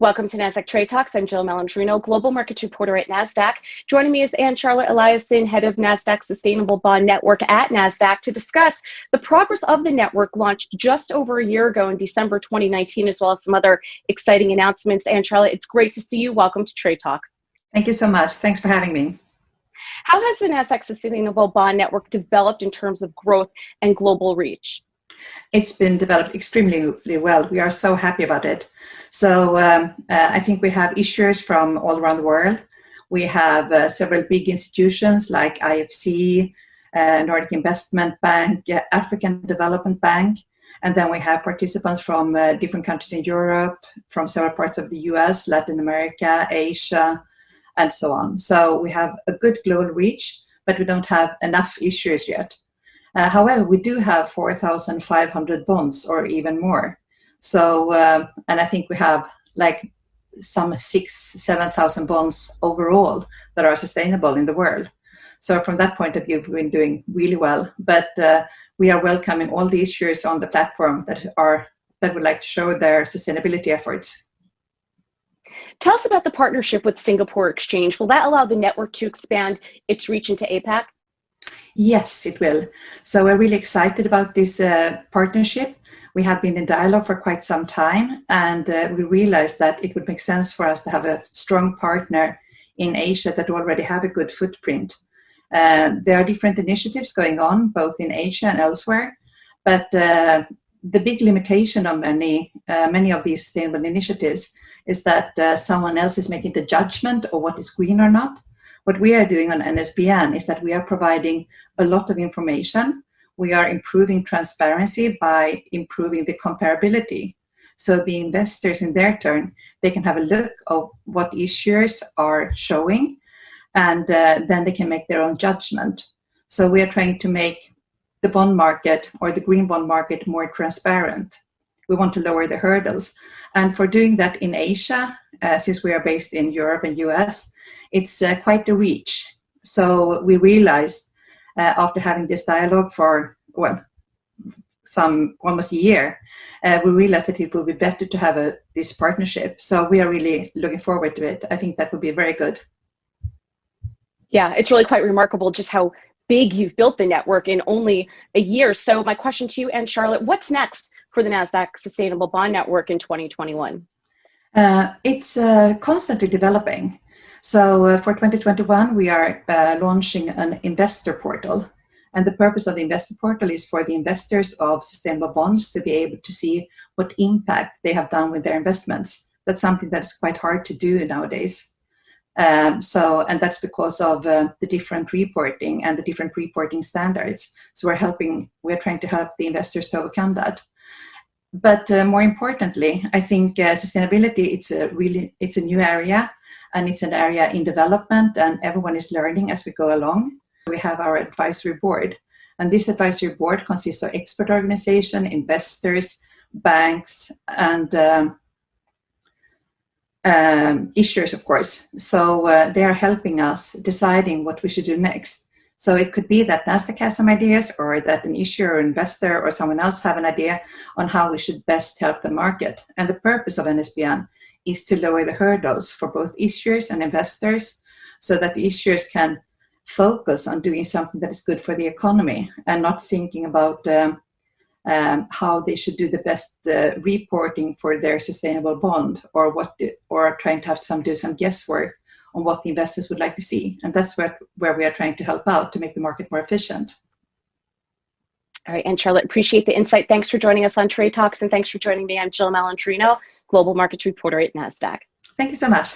Welcome to Nasdaq Trade Talks. I'm Jill Malandrino, Global Markets Reporter at Nasdaq. Joining me is Charlotte Eliasson, Head of Nasdaq Sustainable Bond Network at Nasdaq, to discuss the progress of the network launched just over a year ago in December 2019, as well as some other exciting announcements. Charlotte, it's great to see you. Welcome to Trade Talks. Thank you so much. Thanks for having me. How has the Nasdaq Sustainable Bond Network developed in terms of growth and global reach? It's been developed extremely well. We are so happy about it. So I think we have issuers from all around the world. We have several big institutions like IFC, Nordic Investment Bank, African Development Bank, and then we have participants from different countries in Europe, from several parts of the US, Latin America, Asia, and so on. So we have a good global reach, but we don't have enough issuers yet. However, we do have 4,500 bonds or even more. So, and I think we have like some 7,000 bonds overall that are sustainable in the world. So from that point of view, we've been doing really well. But we are welcoming all the issuers on the platform that would like to show their sustainability efforts. Tell us about the partnership with Singapore Exchange. Will that allow the network to expand its reach into APAC? Yes, it will. So we're really excited about this partnership. We have been in dialogue for quite some time, and we realized that it would make sense for us to have a strong partner in Asia that already have a good footprint. There are different initiatives going on, both in Asia and elsewhere, but the big limitation of many of these sustainable initiatives is that someone else is making the judgment of what is green or not. What we are doing on NSBN is that we are providing a lot of information. We are improving transparency by improving the comparability. So the investors in their turn, they can have a look of what issuers are showing, and then they can make their own judgment. So we are trying to make the bond market or the green bond market more transparent. We want to lower the hurdles. And for doing that in Asia, since we are based in Europe and US, it's quite a reach. So we realized after having this dialogue for, well, almost a year, we realized that it would be better to have this partnership. So we are really looking forward to it. I think that would be very good. Yeah, it's really quite remarkable just how big you've built the network in only a year. So my question to you, and Charlotte, what's next for the Nasdaq Sustainable Bond Network in 2021? It's constantly developing. So for 2021, we are launching an investor portal. And the purpose of the investor portal is for the investors of sustainable bonds to be able to see what impact they have done with their investments. That's something that's quite hard to do nowadays. And that's because of the different reporting and the different reporting standards. So we're trying to help the investors to overcome that. But more importantly, I think sustainability, it's a new area, and it's an area in development, and everyone is learning as we go along. We have our advisory board, and this advisory board consists of expert organization, investors, banks, and issuers, of course. So they are helping us deciding what we should do next. So it could be that Nasdaq has some ideas, or that an issuer or investor or someone else have an idea on how we should best help the market. And the purpose of NSBN is to lower the hurdles for both issuers and investors, so that the issuers can focus on doing something that is good for the economy and not thinking about how they should do the best reporting for their sustainable bond, or trying to do some guesswork on what the investors would like to see. And that's where we are trying to help out to make the market more efficient. All right, and Charlotte, appreciate the insight. Thanks for joining us on Trade Talks, and thanks for joining me. I'm Jill Malandrino, Global Markets Reporter at Nasdaq. Thank you so much.